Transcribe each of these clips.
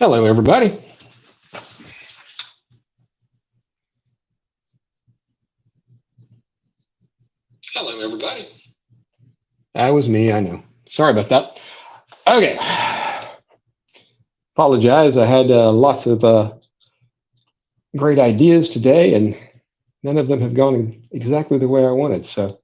Hello, everybody. Hello, everybody. That was me, I know. Sorry about that. Okay. Apologize. I had lots of great ideas today, and none of them have gone exactly the way I wanted. So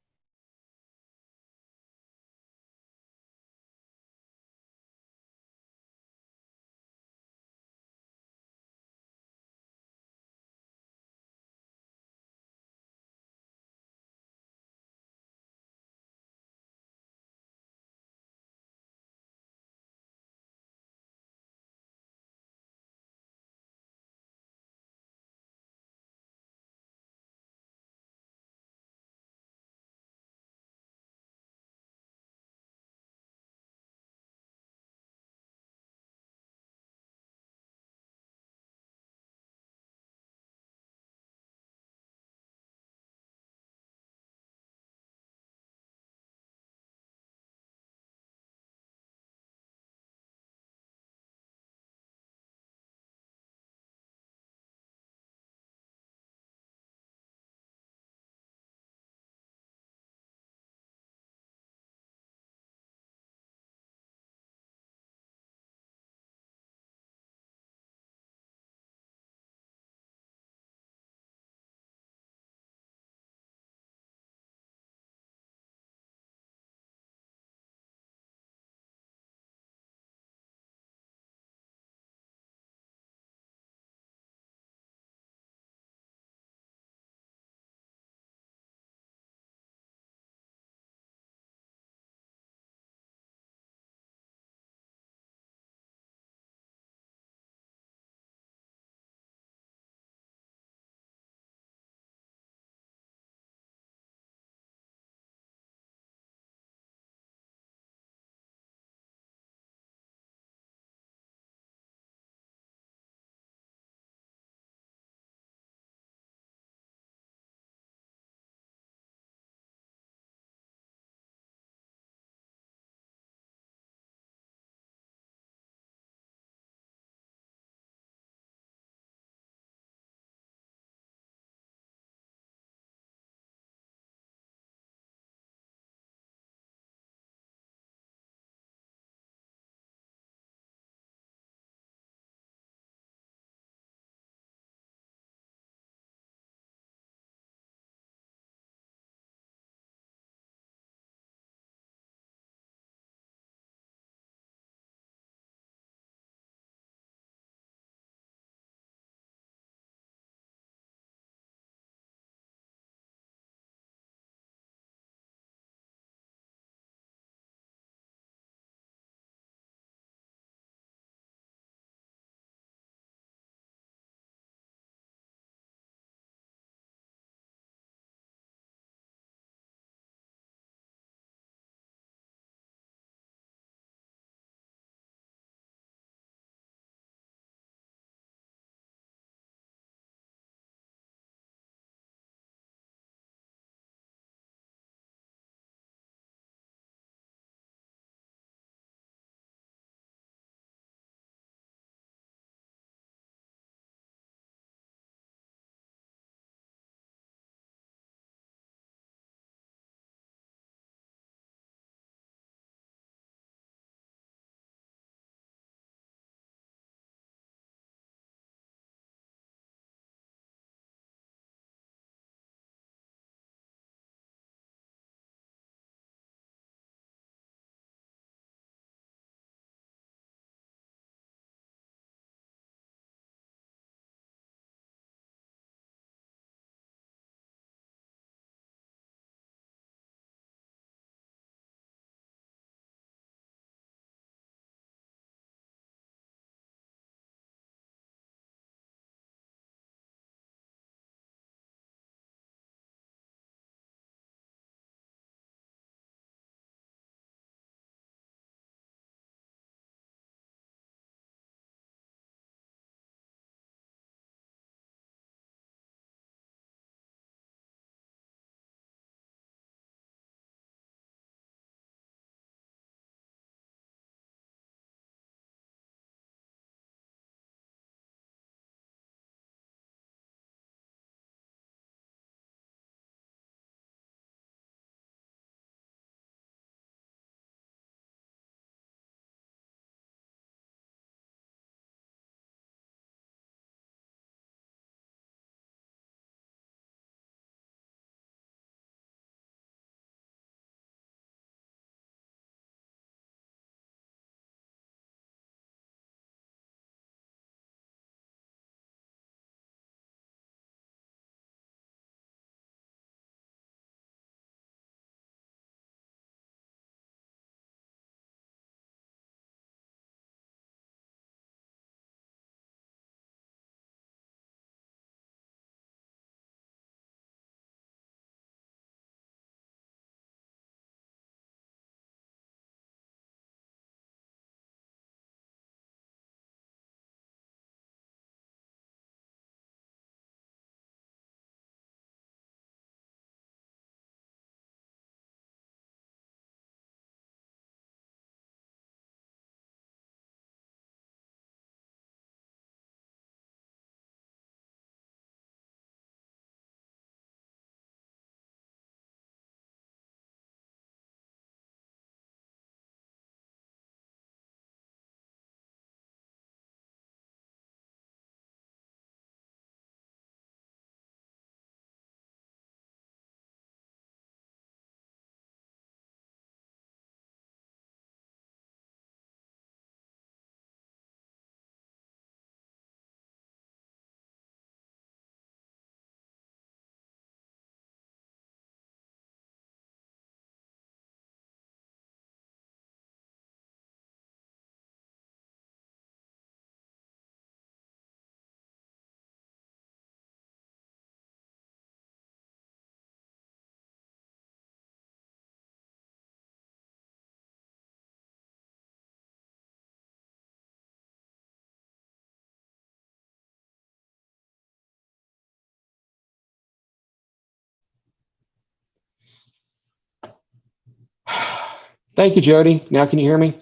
Thank you, Jody. Now can you hear me?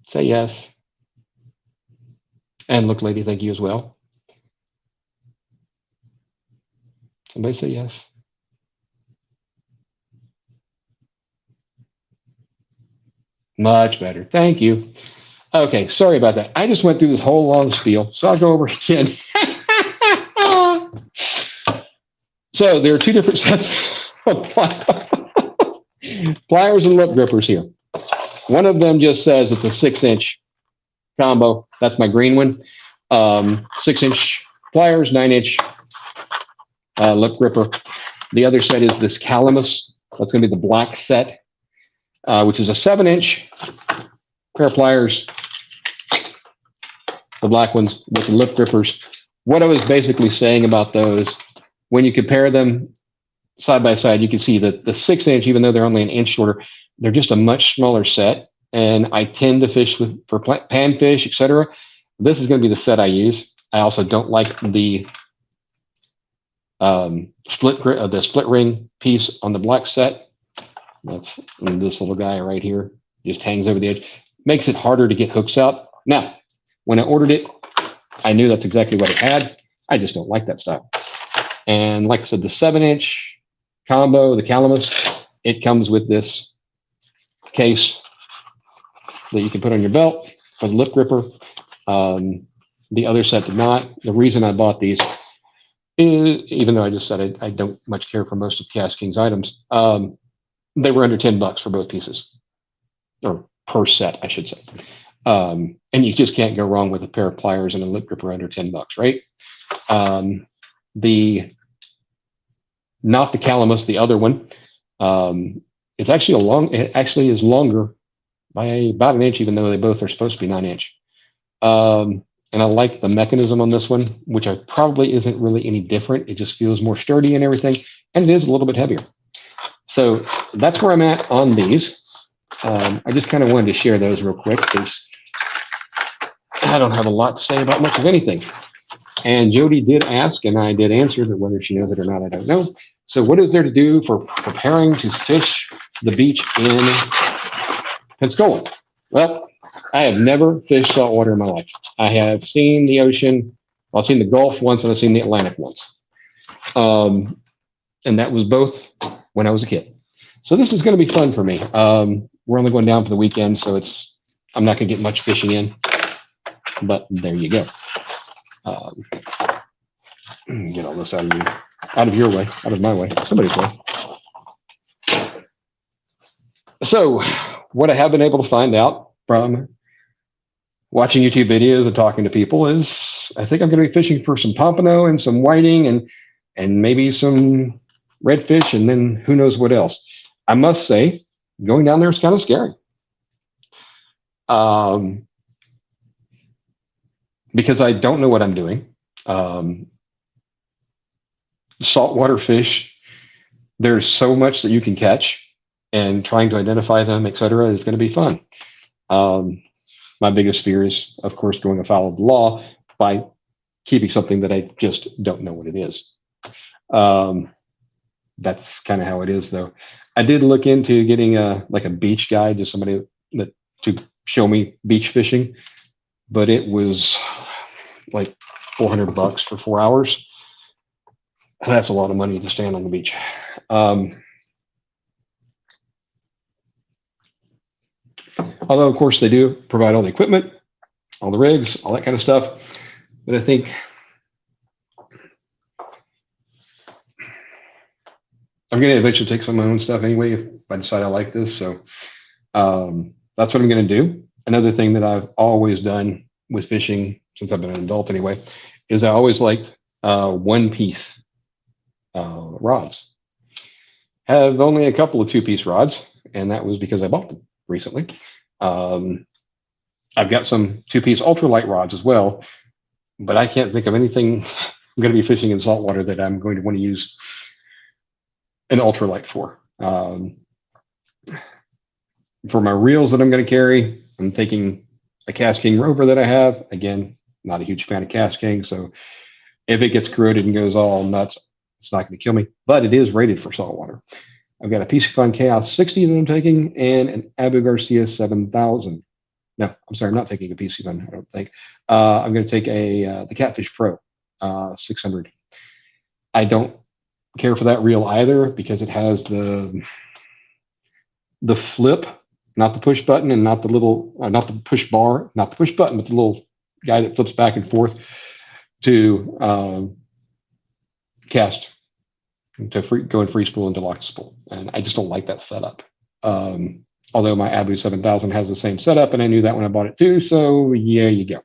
Say yes. And look, lady, thank you as well. Somebody say yes. Much better. Thank you. Okay, sorry about that. I just went through this whole long spiel, so I'll go over it again. So there are two different sets of pliers and lip grippers here. One of them just says it's a 6-inch combo. That's my green one. 6-inch pliers, 9-inch lip gripper. The other set is this Calamus. That's going to be the black set, which is a 7-inch pair of pliers, the black ones with the lip grippers. What I was basically saying about those, when you compare them side by side, you can see that the 6-inch, even though they're only an inch shorter, they're just a much smaller set. And I tend to fish for panfish, etc. This is going to be the set I use. I also don't like the split ring piece on the black set. That's this little guy right here. Just hangs over the edge. Makes it harder to get hooks out. Now, when I ordered it, I knew that's exactly what it had. I just don't like that style. And like I said, the 7-inch combo, the Calamus, it comes with this case that you can put on your belt for the lip gripper. The other set did not. The reason I bought these is, even though I just said I don't much care for most of Cast King's items, they were under $10 for both pieces, or per set, I should say. And you just can't go wrong with a pair of pliers and a lip gripper under $10, right? Not the Calamus, the other one. It's actually it actually is longer by about an inch, even though they both are supposed to be 9-inch. And I like the mechanism on this one, which probably isn't really any different. It just feels more sturdy and everything, and it is a little bit heavier. So that's where I'm at on these. I just kind of wanted to share those real quick because I don't have a lot to say about much of anything. And Jody did ask, and I did answer, that whether she knows it or not, I don't know. So what is there to do for preparing to fish the beach in Pensacola? Well, I have never fished saltwater in my life. I have seen the ocean. Well, I've seen the Gulf once, and I've seen the Atlantic once. And that was both when I was a kid. So this is going to be fun for me. We're only going down for the weekend, so I'm not going to get much fishing in. But there you go. Get all this out of your way, out of my way, somebody's way. So what I have been able to find out from watching YouTube videos and talking to people is I think I'm going to be fishing for some pompano and some whiting and maybe some redfish, and then who knows what else. I must say, going down there is kind of scary. Because I don't know what I'm doing. Saltwater fish, there's so much that you can catch, and trying to identify them, etc., is going to be fun. My biggest fear is, of course, going afoul of the law by keeping something that I just don't know what it is. That's kind of how it is, though. I did look into getting a beach guide, just somebody to show me beach fishing, but it was like $400 for 4 hours. That's a lot of money to stand on the beach. Although, of course, they do provide all the equipment, all the rigs, all that kind of stuff. But I think I'm going to eventually take some of my own stuff anyway if I decide I like this. So that's what I'm going to do. Another thing that I've always done with fishing, since I've been an adult anyway, is I always liked one-piece rods. Have only a couple of 2-piece rods, and that was because I bought them recently. I've got some 2-piece ultralight rods as well, but I can't think of anything I'm going to be fishing in saltwater that I'm going to want to use an ultralight for. For my reels that I'm going to carry, I'm thinking a Cast King Rover that I have. Again, not a huge fan of Cast King, so if it gets corroded and goes all nuts, it's not going to kill me, but it is rated for saltwater. I've got a PC Fun Chaos 60 that I'm taking and an Abu Garcia 7000. No, I'm sorry, I'm not taking a PC Fun, I don't think. I'm going to take the Catfish Pro 600. I don't care for that reel either because it has the flip, not the push button, and not the little, not the push bar, not the push button, but the little guy that flips back and forth to cast, to go in free spool into lock spool. And I just don't like that setup. Although my Abu 7000 has the same setup, and I knew that when I bought it too. So yeah, you go.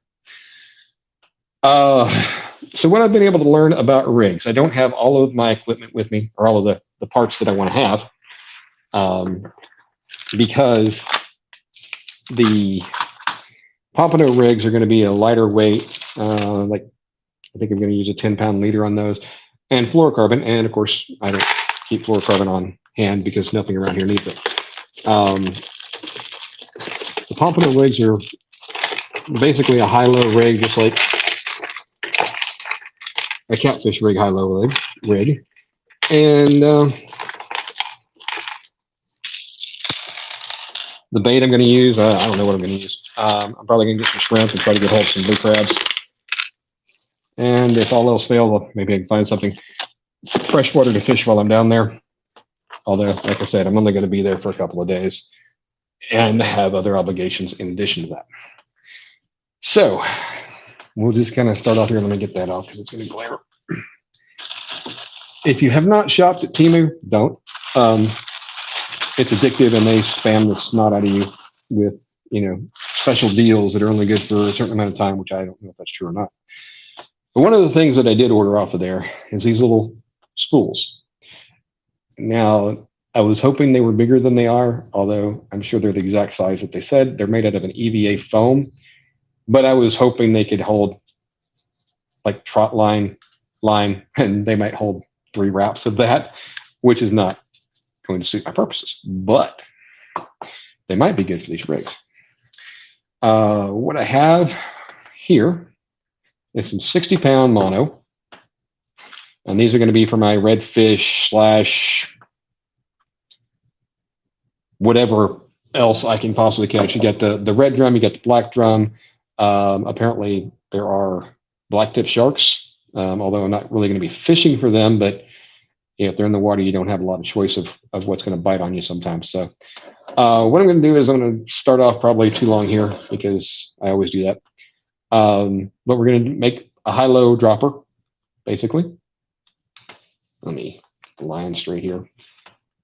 So what I've been able to learn about rigs, I don't have all of my equipment with me, or all of the parts that I want to have, because the Pompano rigs are going to be a lighter weight, like I think I'm going to use a 10-pound leader on those, and fluorocarbon. And of course, I don't keep fluorocarbon on hand because nothing around here needs it. The Pompano rigs are basically a high-low rig, just like a Catfish rig, high-low rig. And the bait I'm going to use, I don't know what I'm going to use. I'm probably going to get some shrimp and try to get hold of some blue crabs. And if all else fails, maybe I can find something freshwater to fish while I'm down there. Although, like I said, I'm only going to be there for a couple of days and have other obligations in addition to that. So we'll just kind of start off here. Let me get that off because it's going to glare. If you have not shopped at Temu, don't. It's addictive, and they spam the snot out of you with, special deals that are only good for a certain amount of time, which I don't know if that's true or not. But one of the things that I did order off of there is these little spools. Now, I was hoping they were bigger than they are, although I'm sure they're the exact size that they said. They're made out of an EVA foam, but I was hoping they could hold like trot line, and they might hold 3 wraps of that, which is not going to suit my purposes, but they might be good for these rigs. What I have here is some 60-pound mono, and these are going to be for my redfish / whatever else I can possibly catch. You got the red drum, you got the black drum. Apparently there are blacktip sharks, although I'm not really going to be fishing for them, but if they're in the water, you don't have a lot of choice of what's going to bite on you sometimes. So what I'm going to do is I'm going to start off probably too long here because I always do that. But we're going to make a high-low dropper, basically. Let me get the line straight here.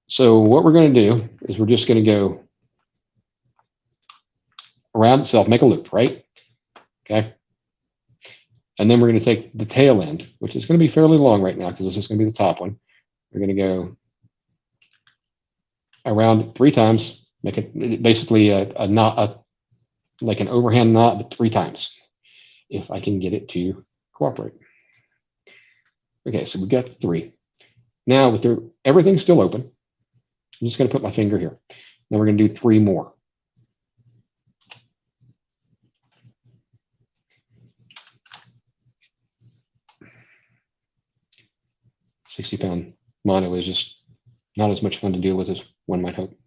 So what we're going to do is we're just going to go around itself, make a loop, right? Okay. And then we're going to take the tail end, which is going to be fairly long right now because this is going to be the top one. We're going to go around 3 times, make it basically a knot, like an overhand knot, but 3 times, if I can get it to cooperate. Okay, so we got 3. Now, with everything still open, I'm just going to put my finger here. Then we're going to do 3 more. £60-pound mono is just not as much fun to deal with as one might hope.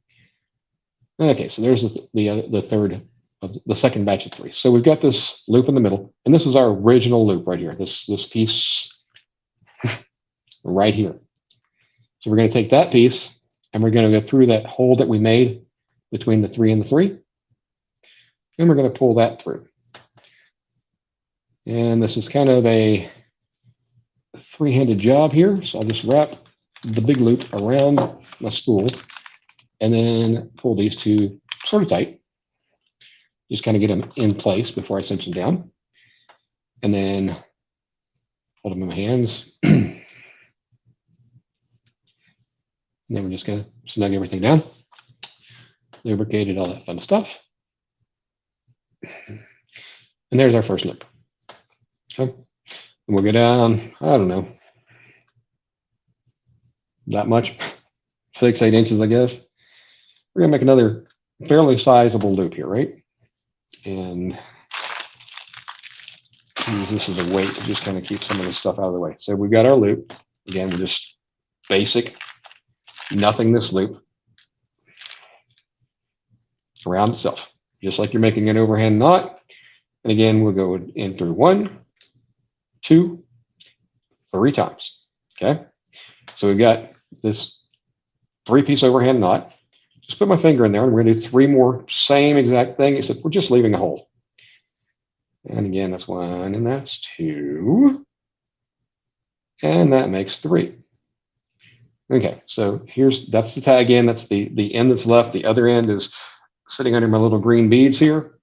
Okay, so there's the third of the second batch of 3. So we've got this loop in the middle, and this is our original loop right here. This piece right here. So we're going to take that piece, and we're going to go through that hole that we made between the 3 and the 3, and we're going to pull that through. And this is kind of a 3-handed job here, so I'll just wrap the big loop around my spool and then pull these 2 sort of tight. Just kind of get them in place before I cinch them down. And then hold them in my hands. And then we're just going to snug everything down. Lubricated, all that fun stuff. And there's our first loop. Okay. And we'll go down, I don't know, that much, 6-8 inches, I guess. We're going to make another fairly sizable loop here, right? And use this as a weight to just kind of keep some of this stuff out of the way. So we've got our loop. Again, we're just basic nothing this loop around itself, just like you're making an overhand knot. And again, we'll go in through 1, 2, 3 times. Okay. So we've got this 3-piece overhand knot. Just put my finger in there and we're going to do 3 more, same exact thing, except we're just leaving a hole. And again, that's 1 and that's 2. And that makes 3. Okay, so that's the tag end. That's the end that's left. The other end is sitting under my little green beads here.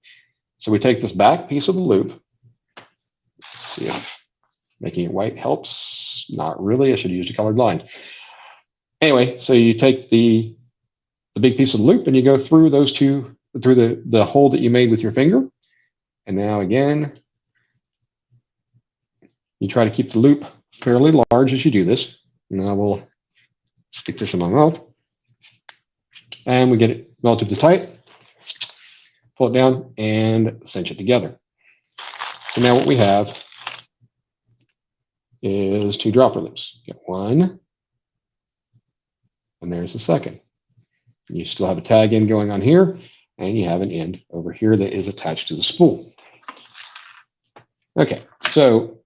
So we take this back piece of the loop. Let's see if making it white helps. Not really. I should have used a colored line. Anyway, so you take the big piece of the loop and you go through those two, through the hole that you made with your finger. And now again, you try to keep the loop fairly large as you do this. And I will stick this in my mouth. And we get it relatively tight. Pull it down and cinch it together. So now what we have is 2 dropper loops. Get 1, and there's the second. You still have a tag end going on here, and you have an end over here that is attached to the spool. Okay, so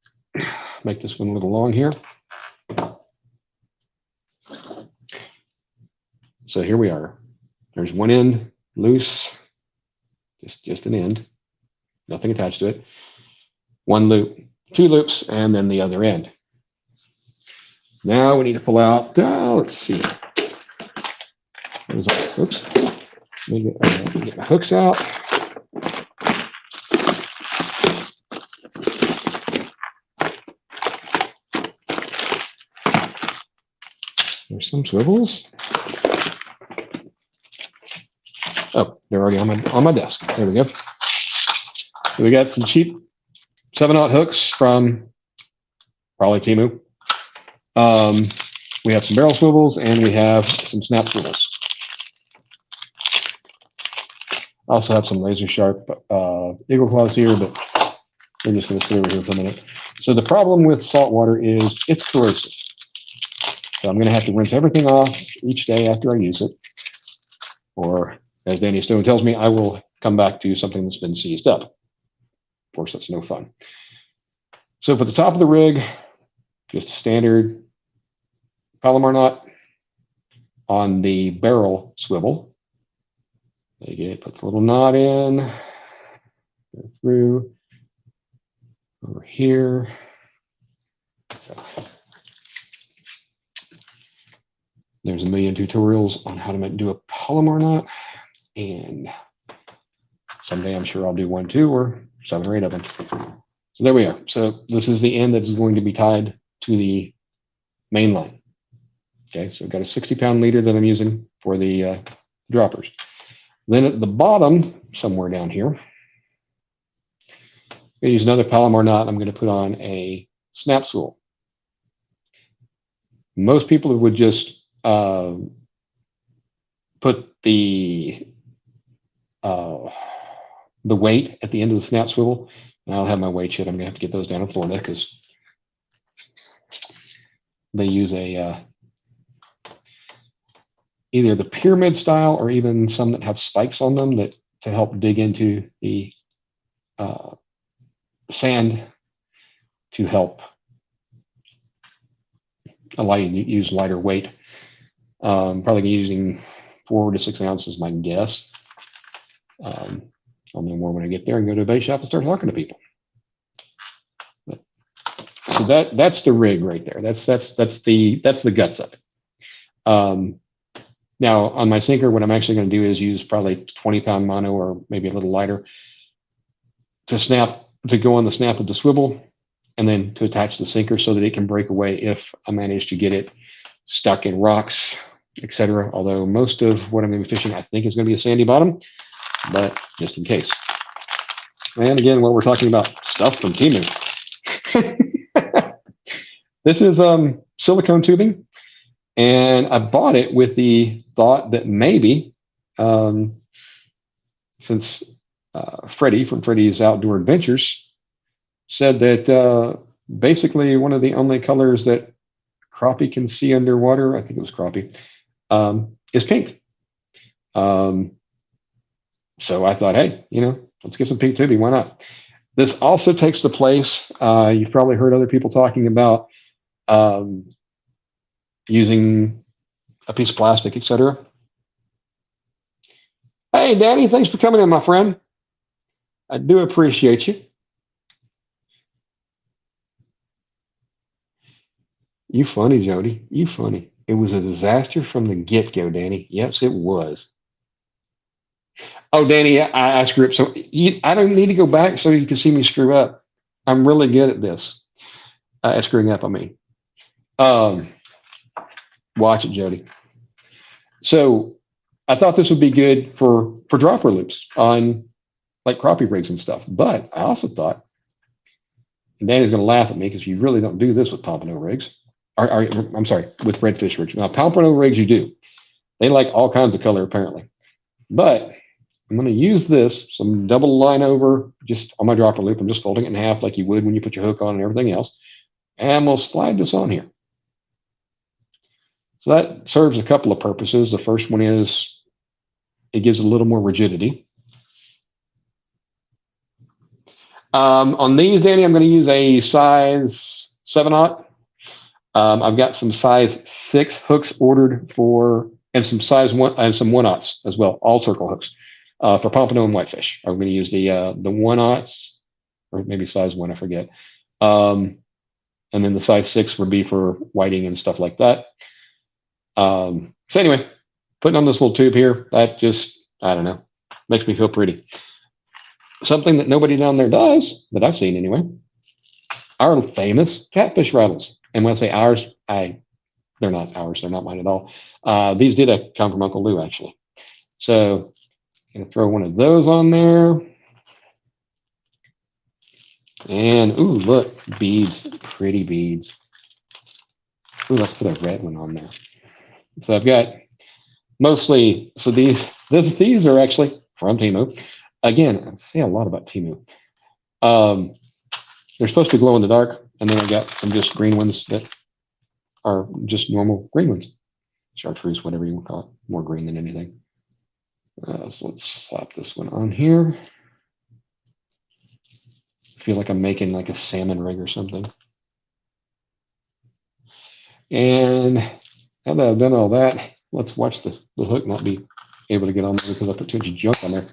make this one a little long here. So here we are. There's one end loose, just an end, nothing attached to it. 1 loop, 2 loops, and then the other end. Now we need to pull out, let's see. Oops. Let me get my hooks out. There's some swivels. Oh, they're already on my desk. There we go. So we got some cheap 7/0 hooks from probably Temu. We have some barrel swivels and we have some snap swivels. I also have some laser sharp eagle claws here, but we're just going to sit over here for a minute. So the problem with salt water is it's corrosive. So I'm going to have to rinse everything off each day after I use it. Or, as Danny Stone tells me, I will come back to something that's been seized up. Of course, that's no fun. So for the top of the rig, just a standard Palomar knot on the barrel swivel. Put the little knot in, go through over here. So there's a million tutorials on how to do a Palomar knot, and someday I'm sure I'll do one too, or 7 or 8 of them. So there we are. So this is the end that is going to be tied to the main line. Okay, so I've got a 60-pound leader that I'm using for the droppers. Then at the bottom, somewhere down here, I'm going to use another Palomar knot. I'm going to put on a snap swivel. Most people would just put the weight at the end of the snap swivel. And I don't have my weights yet. I'm going to have to get those down in Florida because they use a either the pyramid style or even some that have spikes on them that to help dig into the sand to help allow you to use lighter weight. Probably using 4 to 6 ounces, my guess. I'll know more when I get there and go to a bait shop and start talking to people. So that's the rig right there. That's the guts of it. Now on my sinker, what I'm actually going to do is use probably 20-pound mono or maybe a little lighter to go on the snap of the swivel and then to attach the sinker so that it can break away if I manage to get it stuck in rocks, etc. Although most of what I'm going to be fishing, I think, is going to be a sandy bottom, but just in case. And again, what we're talking about, stuff from Temu. This is silicone tubing. And I bought it with the thought that maybe, since Freddie from Freddie's Outdoor Adventures said that basically one of the only colors that crappie can see underwater, I think it was crappie, is pink. Um, so I thought, hey, let's get some pink tubing. Why not? This also takes the place. You've probably heard other people talking about um, using a piece of plastic, etc. Hey, Danny, thanks for coming in, my friend. I do appreciate you. You funny, Jody. You funny. It was a disaster from the get-go, Danny. Yes, it was. Oh, Danny, I screwed up. So I don't need to go back so you can see me screw up. I'm really good at this. At screwing up, I mean. Um, Watch it, Jody. So I thought this would be good for dropper loops on like crappie rigs and stuff. But I also thought, and Danny's going to laugh at me because you really don't do this with pompano rigs. I'm sorry, with redfish rigs. Now, pompano rigs, you do. They like all kinds of color, apparently. But I'm going to use this, some double line over just on my dropper loop. I'm just folding it in half like you would when you put your hook on and everything else. And we'll slide this on here. So that serves a couple of purposes. The first one is it gives a little more rigidity. On these, Danny, I'm going to use a size 7/0. I've got some size 6 hooks ordered for, and some size 1 and some 1/0s as well, all circle hooks for pompano and whitefish. I'm going to use the 1/0s, or maybe size 1, I forget. And then the size 6 would be for whiting and stuff like that. So anyway, putting on this little tube here, that just, I don't know, makes me feel pretty. Something that nobody down there does, that I've seen anyway, our famous catfish rattles. And when I say ours, they're not ours, they're not mine at all. These did come from Uncle Lou, actually. So I'm gonna throw one of those on there. And ooh, look, beads, pretty beads. Ooh, let's put a red one on there. So I've got mostly, so these are actually from Temu. Again, I say a lot about Temu. They're supposed to glow in the dark, and then I got some just green ones that are just normal green ones. Chartreuse, whatever you want to call it. More green than anything. So let's slap this one on here. I feel like I'm making like a salmon rig or something. And now that I've done all that, let's watch the hook not be able to get on there because I put too much junk on there.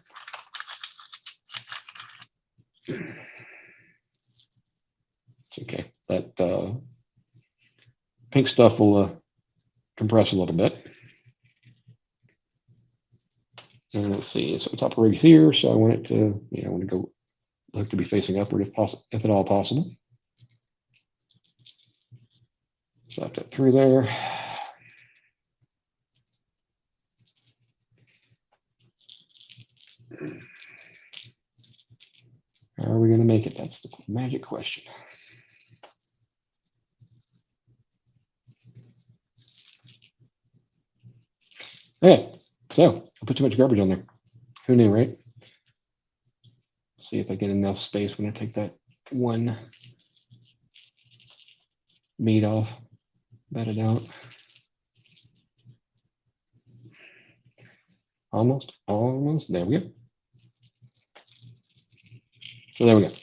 It's okay. That pink stuff will compress a little bit. And let's see, so top of rig here, so I want it to, I want to go hook to be facing upward if possible, if at all possible. Slap that through there. How are we going to make it? That's the magic question. Okay, so I put too much garbage on there. Who knew, right? Let's see if I get enough space when I take that one bead off, bat it out. Almost, there we go. So there we go. So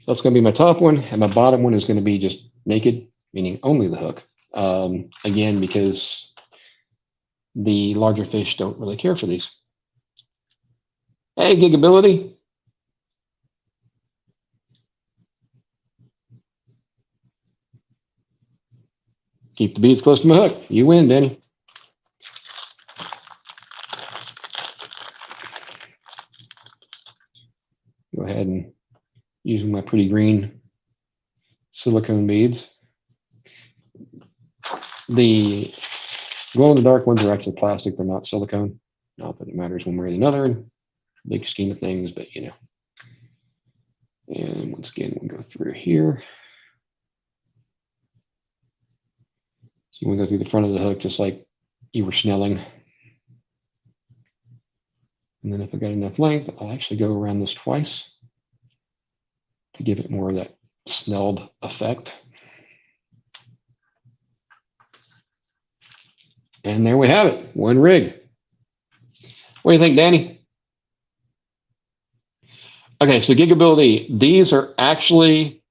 that's going to be my top one, and my bottom one is going to be just naked, meaning only the hook. Again, because the larger fish don't really care for these. Hey, Gigability. Keep the beads close to my hook. You win, Danny. Go ahead and using my pretty green silicone beads. The glow-in-the-dark ones are actually plastic. They're not silicone. Not that it matters one way or another in the big scheme of things, but And once again, we'll go through here. So we'll go through the front of the hook just like you were snelling. And then if I got enough length, I'll actually go around this twice to give it more of that snelled effect. And there we have it, one rig. What do you think, Danny? Okay, so gigability, these are actually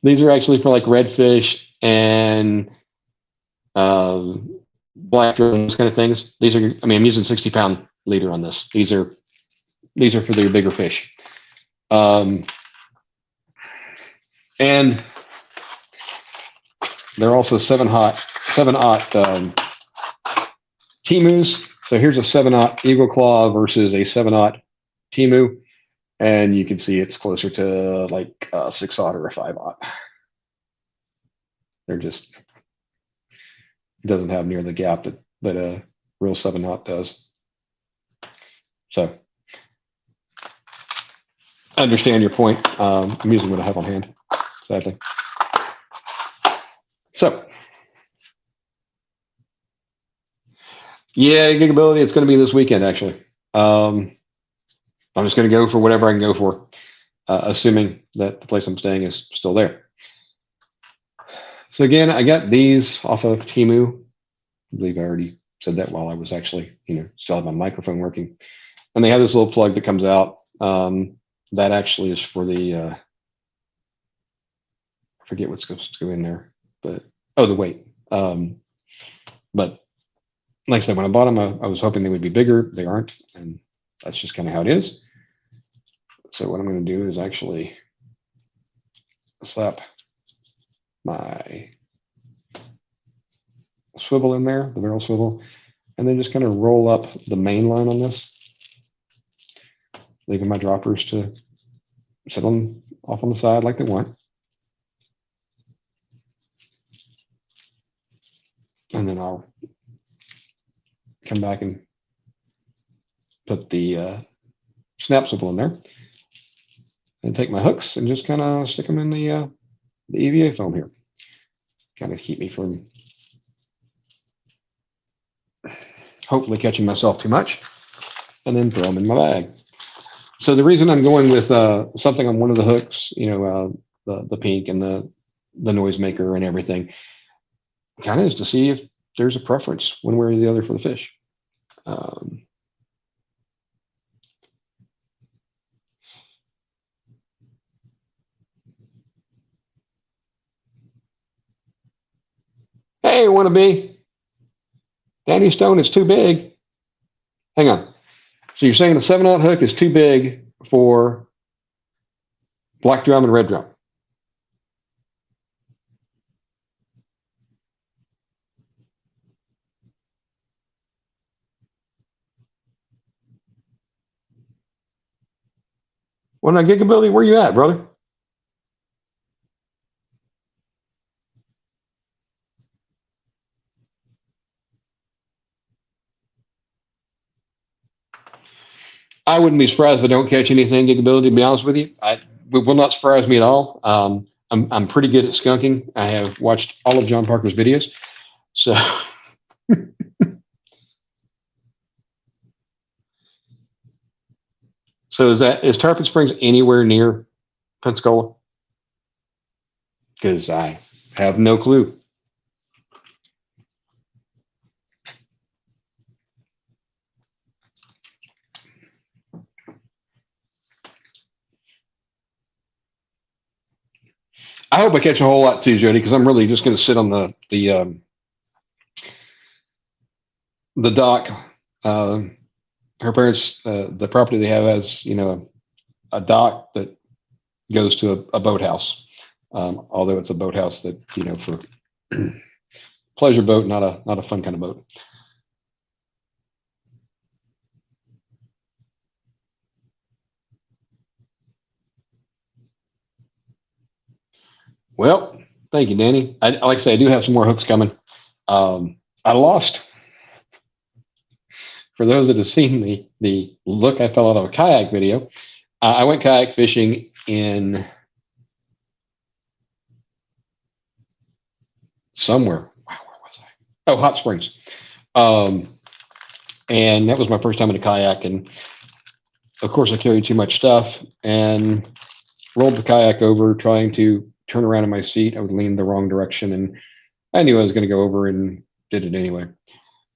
for like redfish and black drum, those kind of things. These are, I mean, I'm using 60-pound leader on this. These are for the bigger fish. And they're also 7-aught Timus. So here's a 7-aught Eagle Claw versus a 7-aught Timu. And you can see it's closer to like a 6-aught or a 5-aught. They're just, it doesn't have near the gap that a real 7-aught does. So I understand your point. I'm using what I have on hand, sadly. So yeah, gigability, it's going to be this weekend, actually. I'm just going to go for whatever I can go for, assuming that the place I'm staying is still there. So again, I got these off of Temu. I believe I already said that while I was actually, still have my microphone working. And they have this little plug that comes out. That actually is for the, I forget what's supposed to go in there, but, the weight. But like I said, when I bought them, I was hoping they would be bigger. They aren't, and that's just kind of how it is. So what I'm going to do is actually slap my swivel in there, the barrel swivel, and then just kind of roll up the main line on this, leaving my droppers to sit off on the side like they want. And then I'll come back and put the snap swivel in there and take my hooks and just kind of stick them in the EVA foam here. Kind of keep me from hopefully catching myself too much, and then throw them in my bag. So the reason I'm going with something on one of the hooks, the pink and the noisemaker and everything, kind of is to see if there's a preference one way or the other for the fish. Hey, wannabe. Danny Stone is too big. Hang on. So you're saying the 7-aught hook is too big for black drum and red drum? Well, now, Gigability, where you at, brother? I wouldn't be surprised if I don't catch anything, Gigability, to be honest with you. It will not surprise me at all. I'm pretty good at skunking. I have watched all of John Parker's videos. So so is Tarpon Springs anywhere near Pensacola? Because I have no clue. I hope I catch a whole lot too, Jody, because I'm really just going to sit on the dock. Her parents, the property they have has, a dock that goes to a boathouse. Although it's a boathouse that, for pleasure boat, not a fun kind of boat. Well, thank you, Danny. Like I say, I do have some more hooks coming. I lost. For those that have seen the look I fell out of a kayak video, I went kayak fishing in somewhere. Wow, where was I? Oh, Hot Springs. And that was my first time in a kayak. And of course, I carried too much stuff and rolled the kayak over, trying to turn around in my seat. I would lean the wrong direction and I knew I was going to go over and did it anyway.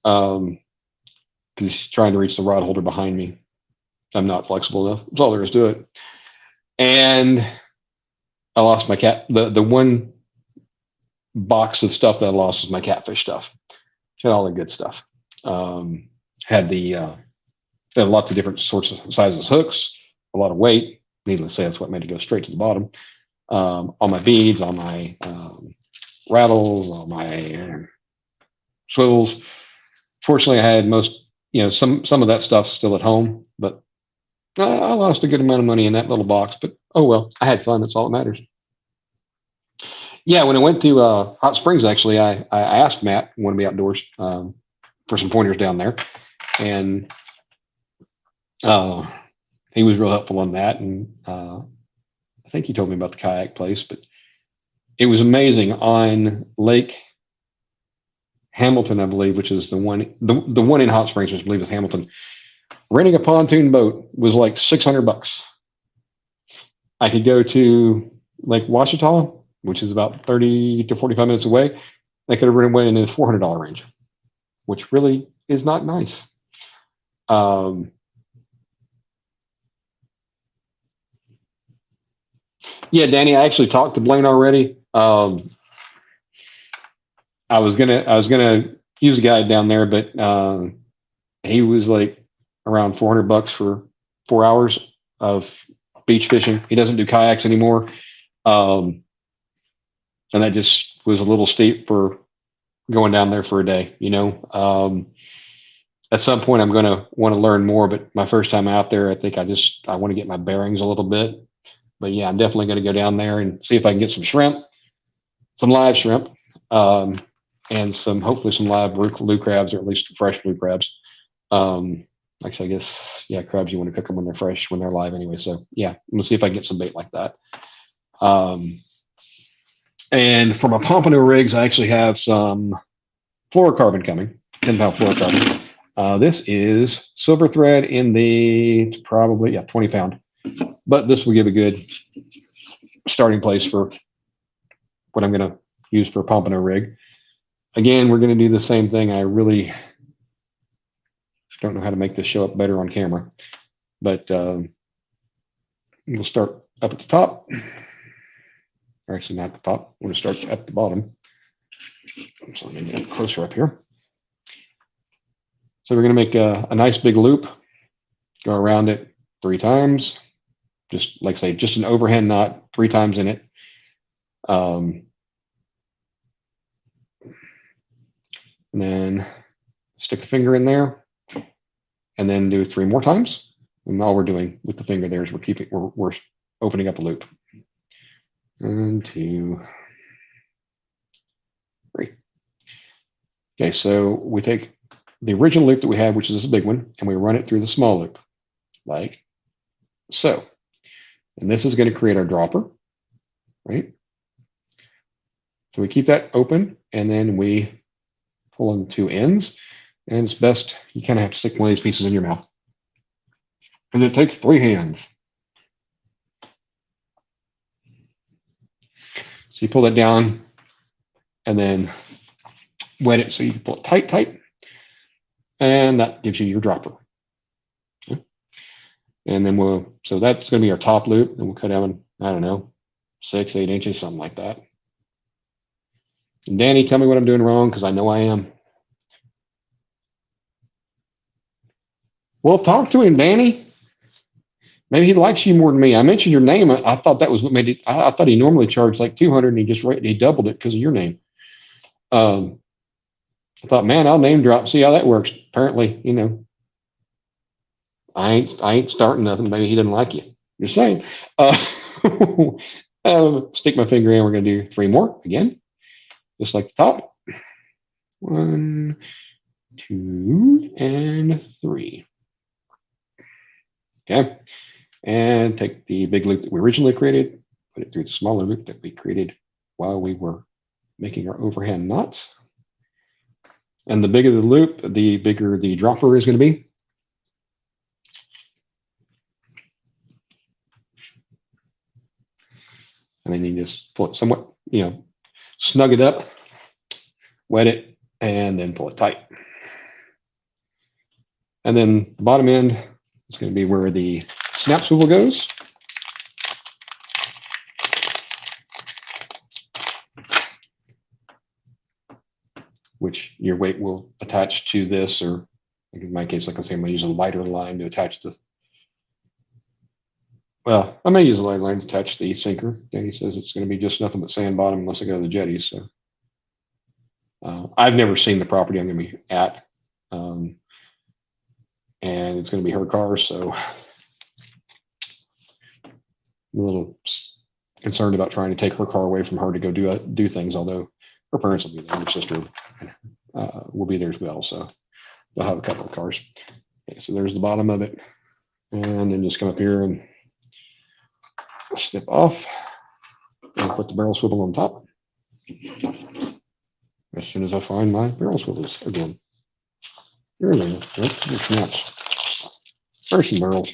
Because trying to reach the rod holder behind me, I'm not flexible enough. That's all there is to it. And I lost my cat. The one box of stuff that I lost was my catfish stuff. Had all the good stuff. Had the had lots of different sorts of sizes hooks, a lot of weight. Needless to say, that's what made it go straight to the bottom. All my beads, all my rattles, all my swivels. Fortunately, I had most, some of that stuff still at home, but I lost a good amount of money in that little box. But oh well, I had fun. That's all that matters. Yeah, when I went to Hot Springs, actually, I asked Matt, want to be outdoors, for some pointers down there, and uh, he was real helpful on that. And I think he told me about the kayak place, but it was amazing on Lake Hamilton, I believe, which is the one in Hot Springs, which I believe is Hamilton. Renting a pontoon boat was like $600. I could go to Lake Washita, which is about 30 to 45 minutes away. I could have rented one in the $400 range, which really is not nice. Yeah, Danny, I actually talked to Blaine already. I was gonna use a guide down there, but he was like around $400 for 4 hours of beach fishing. He doesn't do kayaks anymore, and that just was a little steep for going down there for a day. At some point, I'm gonna want to learn more, but my first time out there, I think I want to get my bearings a little bit. But yeah, I'm definitely going to go down there and see if I can get some shrimp, some live shrimp, um, and hopefully some live blue crabs, or at least fresh blue crabs. Um, Actually, I guess, yeah, crabs, you want to cook them when they're fresh, when they're live anyway. So yeah, I'm gonna see if I can get some bait like that. Um, and for my pompano rigs, I actually have some fluorocarbon coming, 10-pound fluorocarbon. This is silver thread in the probably, yeah, 20-pound, but this will give a good starting place for what I'm going to use for a pompano rig. Again, we're going to do the same thing. I really don't know how to make this show up better on camera, but we'll start up at the top. Or actually, not at the top. We're going to start at the bottom. So let me get closer up here. So we're going to make a nice big loop, go around it 3 times, just like I say, just an overhand knot 3 times in it. And then stick a finger in there, and then do 3 more times. And all we're doing with the finger there is we're opening up a loop. 1, 2, 3. Okay, so we take the original loop that we have, which is this big one, and we run it through the small loop, like so. And this is going to create our dropper, right? So we keep that open, and then we pull on 2 ends, and it's best you kind of have to stick one of these pieces in your mouth. And it takes 3 hands. So you pull that down, and then wet it so you can pull it tight, tight, and that gives you your dropper. Okay. And then so that's going to be our top loop, and we'll cut down, I don't know, 6, 8 inches, something like that. And Danny, tell me what I'm doing wrong, because I know I am. Well, talk to him, Danny. Maybe he likes you more than me. I mentioned your name. I thought that was what made it. I thought he normally charged like 200, and he doubled it because of your name. I thought, man, I'll name drop, see how that works. Apparently, I ain't starting nothing. Maybe he doesn't like you. Just saying. Stick my finger in. We're going to do 3 more again, just like the top. 1, 2, and 3. Okay. And take the big loop that we originally created, put it through the smaller loop that we created while we were making our overhand knots. And the bigger the loop, the bigger the dropper is going to be. And then you just pull it somewhat, snug it up wet it, and then pull it tight. And then the bottom end is going to be where the snap swivel goes. Which your weight will attach to this, or like in my case, like I say, I'm going to use a lighter line to attach the. Well, I may use a lighter line to attach the sinker. Danny says it's going to be just nothing but sand bottom unless I go to the jetty. So I've never seen the property I'm going to be at, and it's going to be her car, so I'm a little concerned about trying to take her car away from her to go do things. Although her parents will be there, her sister will be there as well, so they'll have a couple of cars. Okay, so there's the bottom of it, and then just come up here and snip off and put the barrel swivel on top. As soon as I find my barrel swivels again. Here they are. There's snaps. There's some barrels.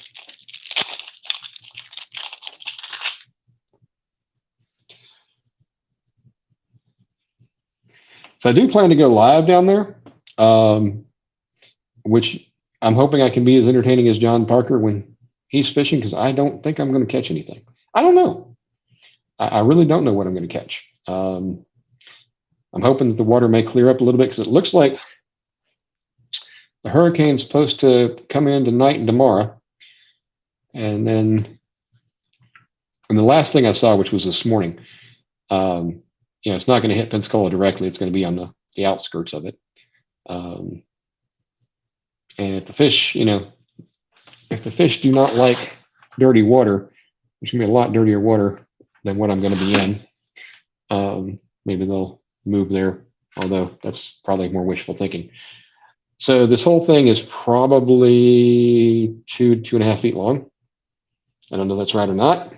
So I do plan to go live down there, which I'm hoping I can be as entertaining as John Parker when he's fishing, because I don't think I'm going to catch anything. I don't know. I really don't know what I'm going to catch. I'm hoping that the water may clear up a little bit, because it looks like the hurricane's supposed to come in tonight and tomorrow. And then, and the last thing I saw, which was this morning, it's not going to hit Pensacola directly. It's going to be on the outskirts of it. And if the fish, if the fish do not like dirty water, there's going to be a lot dirtier water than what I'm going to be in. Maybe they'll move there, although that's probably more wishful thinking. So this whole thing is probably 2.5 feet long. I don't know if that's right or not.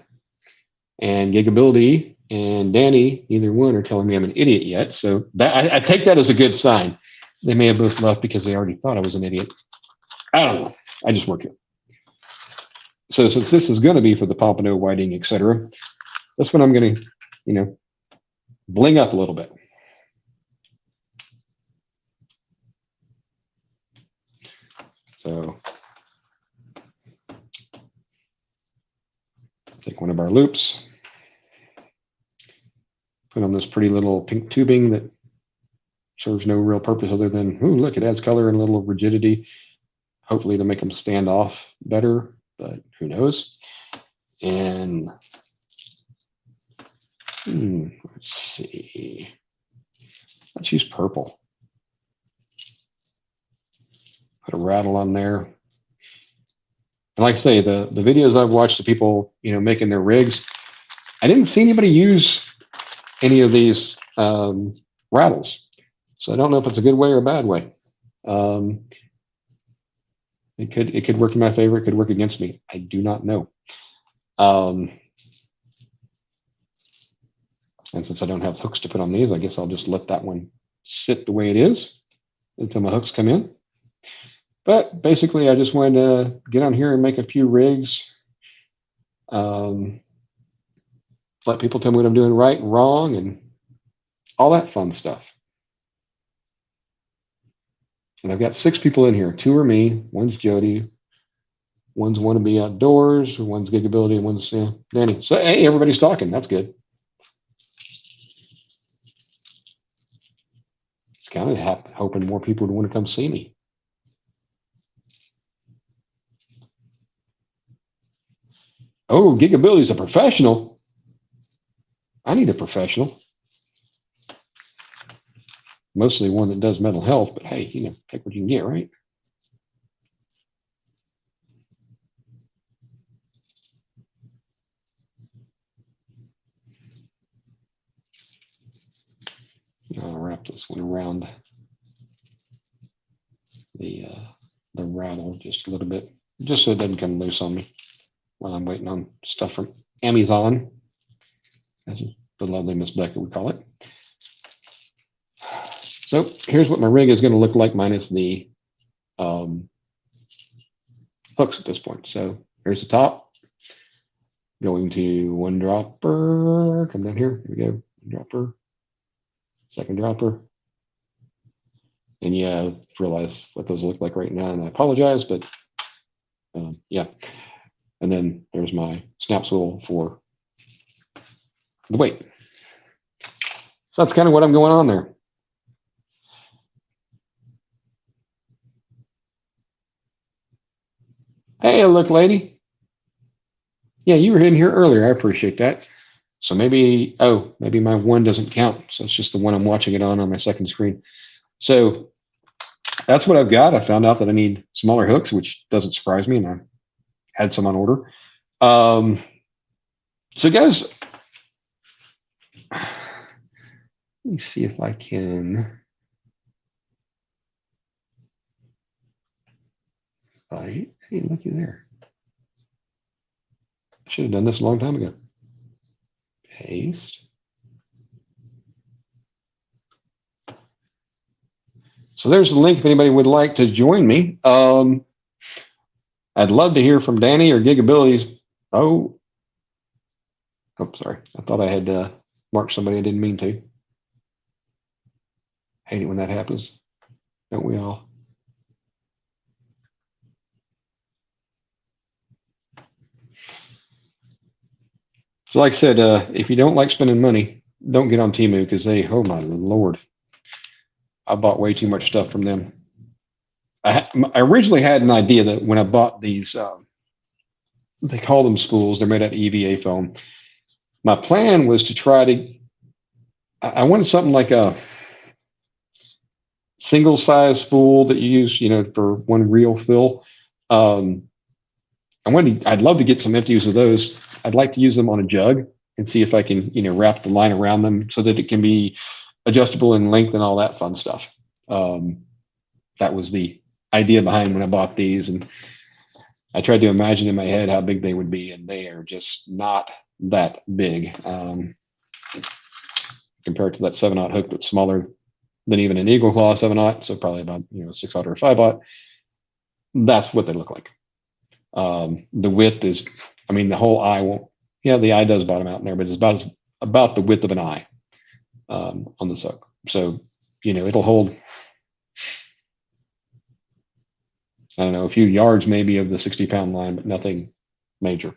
And Gigability and Danny, neither one are telling me I'm an idiot yet. So that, I take that as a good sign. They may have both left because they already thought I was an idiot. I don't know. I just work here. So since this is going to be for the pompano, whiting, etc., that's when I'm going to, bling up a little bit. So take one of our loops, put on this pretty little pink tubing that serves no real purpose other than, ooh, look, it adds color and a little rigidity, hopefully to make them stand off better, but who knows. And let's see, let's use purple. Put a rattle on there. And like I say, the videos I've watched of people, making their rigs, I didn't see anybody use any of these rattles. So I don't know if it's a good way or a bad way. It could work in my favor. It could work against me. I do not know. And since I don't have hooks to put on these, I guess I'll just let that one sit the way it is until my hooks come in. But basically, I just wanted to get on here and make a few rigs. Let people tell me what I'm doing right and wrong and all that fun stuff. And I've got 6 people in here. 2 are me, 1's Jody, 1's want to be outdoors, 1's Gigability, and 1's Danny. So hey, everybody's talking. That's good. It's kind of hoping more people would want to come see me. Oh, Gigability's a professional. I need a professional. Mostly one that does mental health, but hey, take what you can get, right? I'll wrap this one around the rattle just a little bit, just so it doesn't come loose on me while I'm waiting on stuff from Amazon. That's the lovely Miss Becca, we call it. So here's what my rig is going to look like minus the hooks at this point. So here's the top. Going to 1 dropper. Come down here. Here we go. 1 dropper. 2nd dropper. And yeah, I realize what those look like right now, and I apologize, but yeah. And then there's my snap swivel for the weight. So that's kind of what I'm going on there. Hey, look, lady. Yeah, you were in here earlier. I appreciate that. So maybe, oh, maybe my one doesn't count. So it's just the one I'm watching it on my second screen. So that's what I've got. I found out that I need smaller hooks, which doesn't surprise me, and I had some on order. So guys, let me see if I can. Hey, looky there. I should have done this a long time ago. Paste. So there's the link if anybody would like to join me. I'd love to hear from Danny or Gigabilities. Oh, sorry. I thought I had marked somebody I didn't mean to. Hate it when that happens. Don't we all? So like I said, if you don't like spending money, don't get on Temu because oh my Lord. I bought way too much stuff from them. I originally had an idea that when I bought these, they call them spools. They're made out of EVA foam. My plan was to try to, I wanted something like a single size spool that you use, for one reel fill. I'd love to get some empties of those. I'd like to use them on a jug and see if I can, wrap the line around them so that it can be adjustable in length and all that fun stuff. That was the idea behind when I bought these, and I tried to imagine in my head how big they would be, and they are just not that big compared to that 7/0 hook that's smaller than even an Eagle Claw 7/0, so probably about 6/0 or 5/0. That's what they look like. The width is, the whole eye won't. Yeah, the eye does bottom out in there, but it's about the width of an eye on the hook. So it'll hold. I don't know, a few yards maybe of the 60-pound line, but nothing major.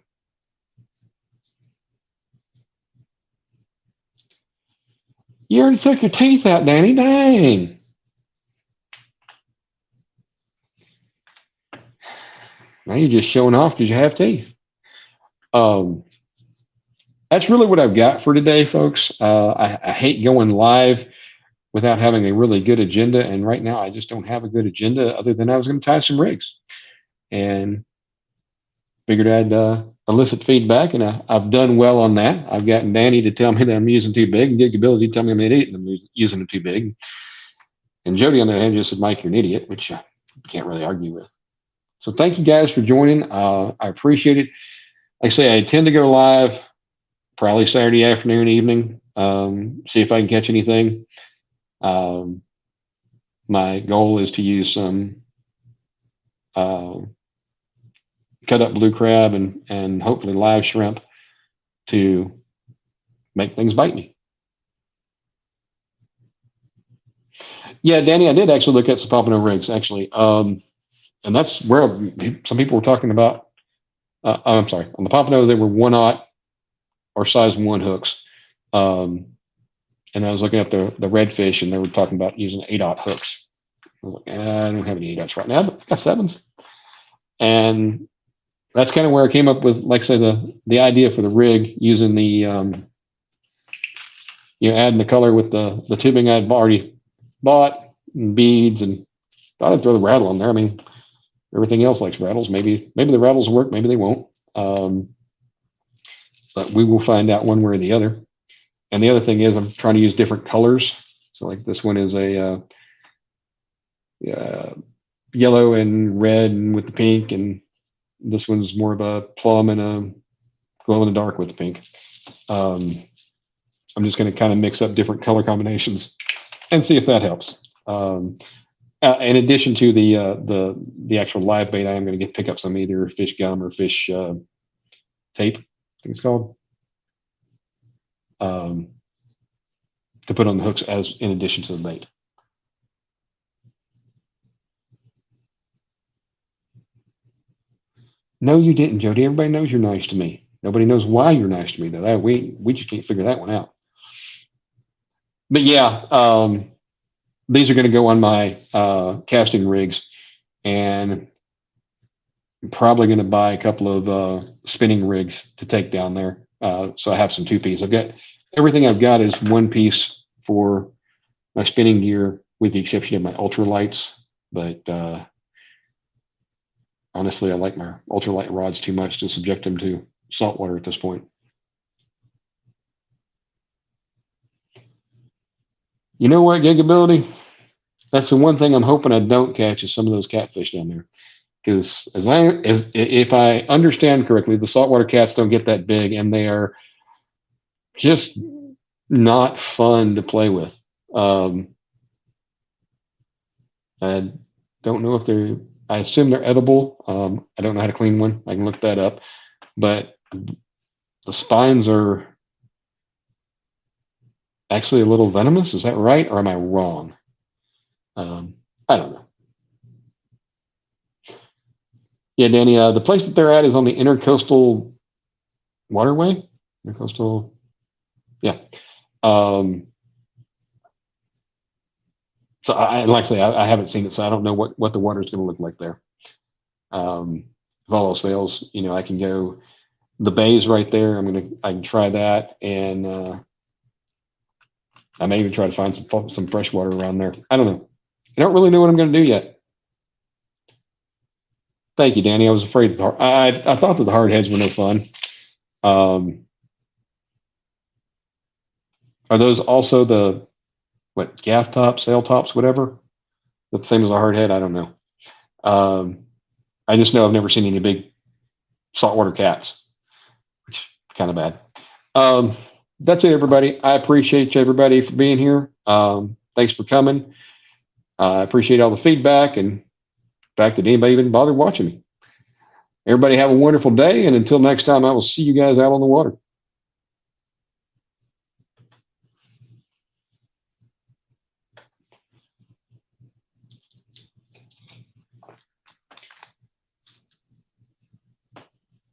You already took your teeth out, Danny. Dang. Now you're just showing off because you have teeth. That's really what I've got for today, folks. I hate going live without having a really good agenda. And right now, I just don't have a good agenda other than I was going to tie some rigs. And figured I'd elicit feedback, and I've done well on that. I've gotten Danny to tell me that I'm using too big, and Gigability to tell me I'm an idiot and I'm using them too big. And Jody, on the other hand, just said, Mike, you're an idiot, which I can't really argue with. So thank you guys for joining. I appreciate it. Like I say, I tend to go live probably Saturday afternoon, evening, see if I can catch anything. My goal is to use some cut up blue crab and hopefully live shrimp to make things bite me. Yeah, Danny, I did actually look at some pompano rigs, actually. And that's where some people were talking about. I'm sorry, on the pompano, they were 1/0 or size 1 hooks. And I was looking at the redfish, and they were talking about using 8/0 hooks. I was like, I don't have any 8/0s right now, but I got 7s. And that's kind of where I came up with, like I said, the idea for the rig, using the adding the color with the tubing I'd already bought, and beads, and thought I'd throw the rattle on there. Everything else likes rattles. Maybe the rattles work, maybe they won't. But we will find out one way or the other. And the other thing is, I'm trying to use different colors. So like this one is a yellow and red and with the pink, and this one's more of a plum and a glow in the dark with the pink. I'm just going to kind of mix up different color combinations and see if that helps. In addition to the actual live bait, I am going to pick up some either fish gum or fish tape, I think it's called, to put on the hooks as in addition to the bait. No, you didn't, Jody. Everybody knows you're nice to me. Nobody knows why you're nice to me, though. We just can't figure that one out. But yeah, these are going to go on my casting rigs, and I'm probably going to buy a couple of spinning rigs to take down there. So I have some two piece. I've got everything I've got is one piece for my spinning gear, with the exception of my ultralights. But honestly, I like my ultralight rods too much to subject them to salt water at this point. You know what, Gigability? That's the one thing I'm hoping I don't catch is some of those catfish down there. Because if I understand correctly, the saltwater cats don't get that big, and they are just not fun to play with. I don't know if they're. I assume they're edible. I don't know how to clean one. I can look that up. But the spines are actually a little venomous. Is that right, or am I wrong? I don't know. Yeah, Danny. The place that they're at is on the Intercoastal Waterway. Intercoastal. Yeah. So like I say, I haven't seen it, so I don't know what the water is going to look like there. If all else fails, I can go. The bay's right there. I can try that, and I may even try to find some fresh water around there. I don't know. I don't really know what I'm going to do yet. Thank you, Danny. I was afraid that I thought that the hard heads were no fun. Are those also the gaff tops, sail tops, whatever? That's the same as a hard head. I don't know. I just know I've never seen any big saltwater cats, which is kind of bad. That's it, everybody. I appreciate everybody for being here. Thanks for coming. I appreciate all the feedback and the fact that anybody even bothered watching me. Everybody have a wonderful day, and until next time, I will see you guys out on the water.